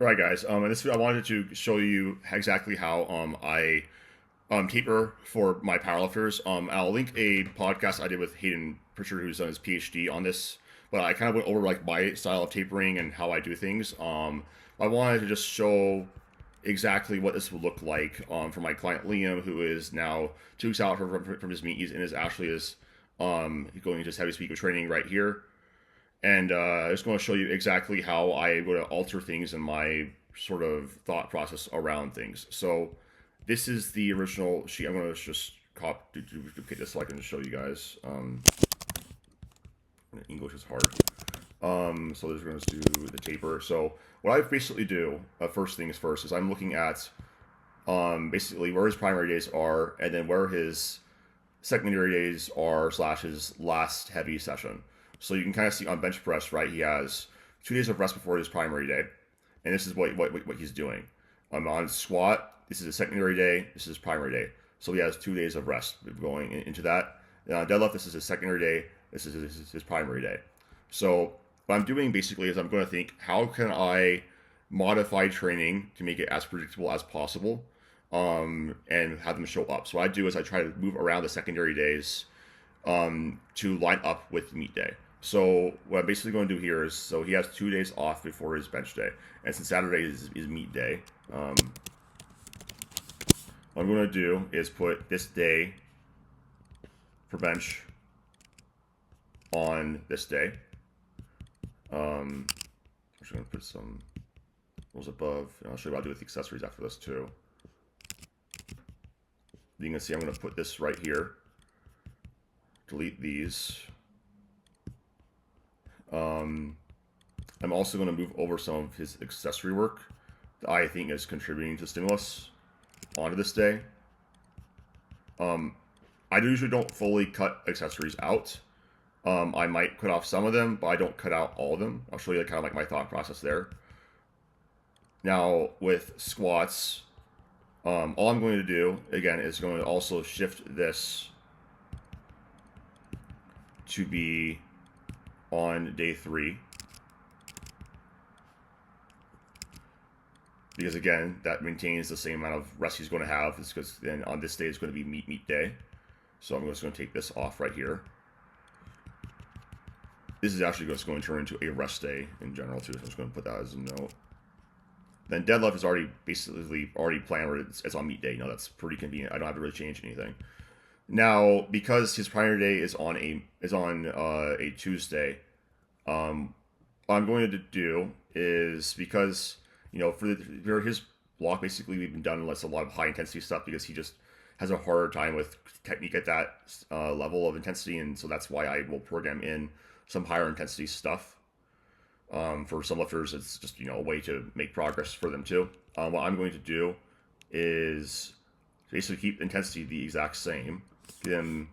All right, guys. In this video, I wanted to show you exactly how I taper for my powerlifters. I'll link a podcast I did with Hayden Pritchard, who's done his PhD on this. But I kind of went over like my style of tapering and how I do things. I wanted to just show exactly what this would look like for my client Liam, who is now 2 weeks out from his meet. He's in his actually is going into his heavy speed of training right here. And I'm just going to show you exactly how I would alter things in my sort of thought process around things. So this is the original sheet. I'm going to just duplicate this so I can just show you guys. English is hard. So we're going to do the taper. So what I basically do, first things first, is I'm looking at basically where his primary days are and then where his secondary days are / his last heavy session. So you can kind of see on bench press, right? He has 2 days of rest before his primary day, and this is what he's doing. On squat, this is his secondary day. This is his primary day. So he has 2 days of rest going into that. And on deadlift, this is his secondary day. This is his primary day. So what I'm doing basically is I'm going to think, how can I modify training to make it as predictable as possible, and have them show up. So what I do is I try to move around the secondary days to line up with meet day. So what I'm basically going to do here is, so he has 2 days off before his bench day, and since Saturday is meet day, what I'm going to do is put this day for bench on this day. I'm just going to put some rules above, and I'll show you what I'll do with the accessories after this too. You can see I'm going to put this right here. Delete these. I'm also going to move over some of his accessory work that I think is contributing to stimulus onto this day. I usually don't fully cut accessories out. I might cut off some of them, but I don't cut out all of them. I'll show you kind of like my thought process there. Now with squats, all I'm going to do again is going to also shift this to be on day 3, because again that maintains the same amount of rest he's going to have. It's because then on this day it's going to be meet day. So I'm just going to take this off right here. This is actually just going to turn into a rest day in general too, so I'm just going to put that as a note. Then deadlift is already planned where it's on meet day. You know, that's pretty convenient. I don't have to really change anything. Now, because his primary day is on a Tuesday, what I'm going to do is, because for his block, basically we've been done unless a lot of high intensity stuff, because he just has a harder time with technique at that level of intensity, and so that's why I will program in some higher intensity stuff. For some lifters, it's just a way to make progress for them too. What I'm going to do is basically keep intensity the exact same, give them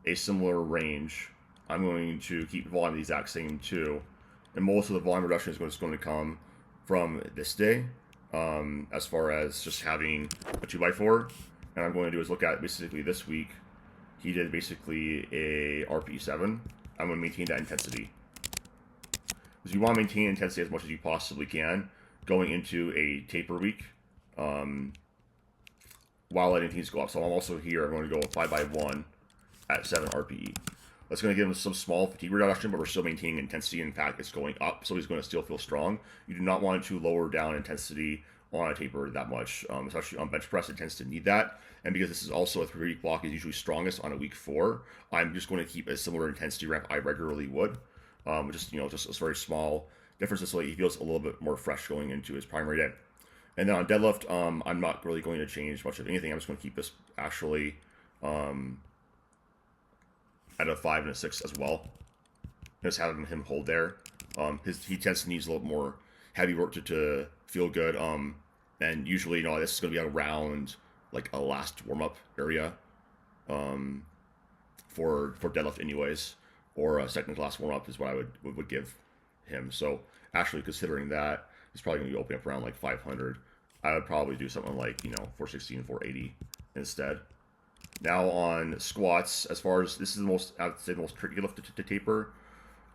a similar range. I'm going to keep volume the exact same too, and most of the volume reduction is going to come from this day, as far as just having a 2x4. And I'm going to do is look at basically this week. He did basically a RPE7. I'm going to maintain that intensity, because you want to maintain intensity as much as you possibly can going into a taper week, while letting things go up. So I'm also here, I'm going to go 5x1 at 7 RPE. That's going to give him some small fatigue reduction, but we're still maintaining intensity. In fact, it's going up, so he's going to still feel strong. You do not want to lower down intensity on a taper that much, especially on bench press. It tends to need that. And because this is also a 3-week block, is usually strongest on a week 4, I'm just going to keep a similar intensity ramp I regularly would. Just a very small difference, so he feels a little bit more fresh going into his primary day. And then on deadlift, I'm not really going to change much of anything. I'm just going to keep this actually at a 5 and a 6 as well. Just having him hold there. He tends to need a little more heavy work to feel good. And usually, this is going to be around like a last warm up area for deadlift, anyways, or a second to last warm up is what I would give him. So actually, considering that, he's probably going to be opening up around like 500. I would probably do something like 460 and 480 instead. Now on squats, as far as this is I would say the most tricky lift to taper.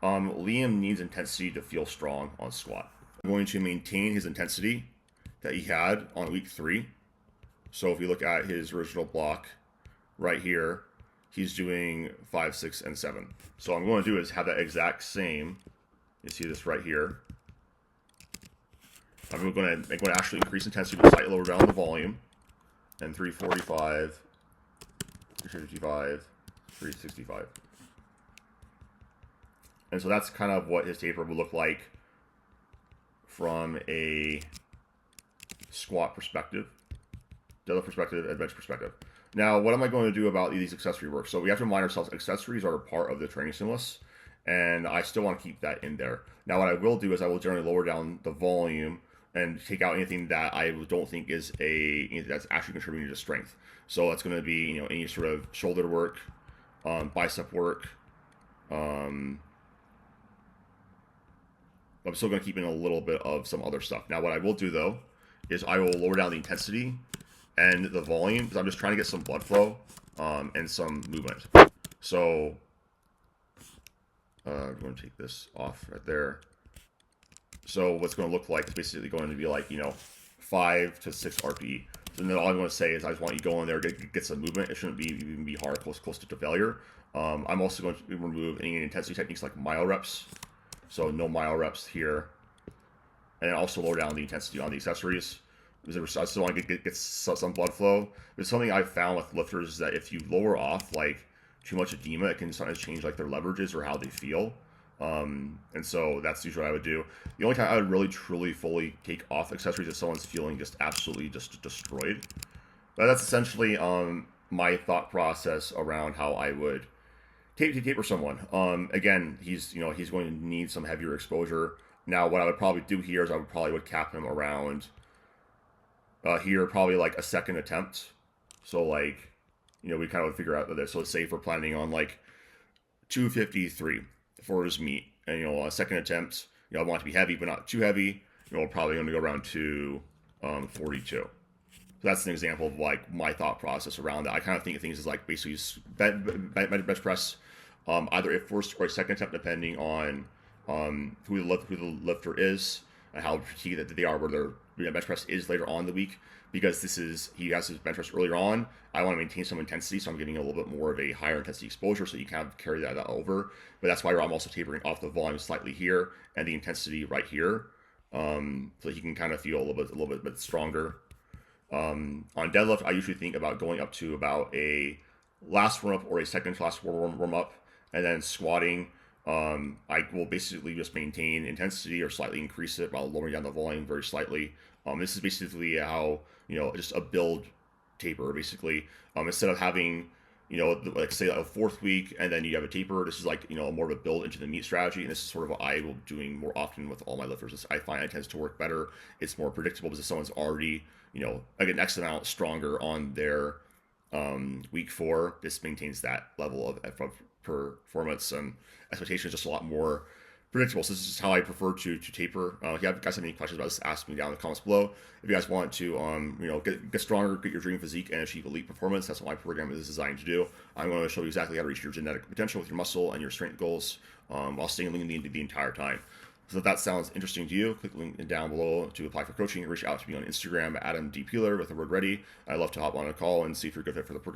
Liam needs intensity to feel strong on squat. going to maintain his intensity that he had on week 3. So if you look at his original block right here, he's doing 5, 6, and 7. So what I'm going to do is have that exact same. You see this right here. I'm going to actually increase intensity, but slightly lower down the volume. And 345, 355, 365. And so that's kind of what his taper would look like from a squat perspective, deadlift perspective, and bench perspective. Now, what am I going to do about these accessory work? So we have to remind ourselves accessories are a part of the training stimulus, and I still want to keep that in there. Now, what I will do is I will generally lower down the volume and take out anything that I don't think is that's actually contributing to strength. So that's going to be any sort of shoulder work, bicep work. I'm still going to keep in a little bit of some other stuff. Now, what I will do though is I will lower down the intensity and the volume because I'm just trying to get some blood flow and some movement. So I'm going to take this off right there. So what's going to look like is basically going to be like 5 to 6 RPE. And then all I'm going to say is I just want you to go in there, get some movement. It shouldn't even be hard, close to failure. I'm also going to remove any intensity techniques like myo reps. So no myo reps here. And then also lower down the intensity on the accessories. Because I still want to get some blood flow. There's something I've found with lifters is that if you lower off like too much edema, it can sometimes change like their leverages or how they feel. And so that's usually what I would do. The only time I would really, truly, fully take off accessories is someone's feeling just absolutely just destroyed. But that's essentially my thought process around how I would taper someone. Again, he's going to need some heavier exposure. Now, what I would probably do here is I would cap him around here, probably like a second attempt. So like, we kind of figure out that. So let's say if we're planning on like 253 for his meet, and a second attempt, I want it to be heavy but not too heavy. We're probably going to go around to 42. So that's an example of like my thought process around that. I kind of think of things as like basically bench press, either a first or a second attempt depending on who the lifter is and how fatigued that they are, whether their bench press is later on in the week. Because he has his bench press earlier on, I want to maintain some intensity, so I'm getting a little bit more of a higher intensity exposure, so you kind of carry that over. But that's why I'm also tapering off the volume slightly here and the intensity right here, so he can kind of feel a little bit stronger. On deadlift, I usually think about going up to about a last warm up or a second class warm up, and then squatting. I will basically just maintain intensity or slightly increase it while lowering down the volume very slightly. This is basically how, just a build taper, basically. Instead of having, like say a 4th week and then you have a taper, this is like, more of a build into the meet strategy. And this is sort of what I will be doing more often with all my lifters. I find it tends to work better. It's more predictable because if someone's already, like an X amount stronger on their week 4, this maintains that level of performance and expectation is just a lot more predictable. So this is how I prefer to taper. If you guys have any questions about this, ask me down in the comments below. If you guys want to get stronger, get your dream physique, and achieve elite performance, that's what my program is designed to do. I'm going to show you exactly how to reach your genetic potential with your muscle and your strength goals while staying lean the entire time. So if that sounds interesting to you, click the link down below to apply for coaching. Reach out to me on Instagram, Adam D. Peeler, with the word ready. I'd love to hop on a call and see if you're a good fit for the program.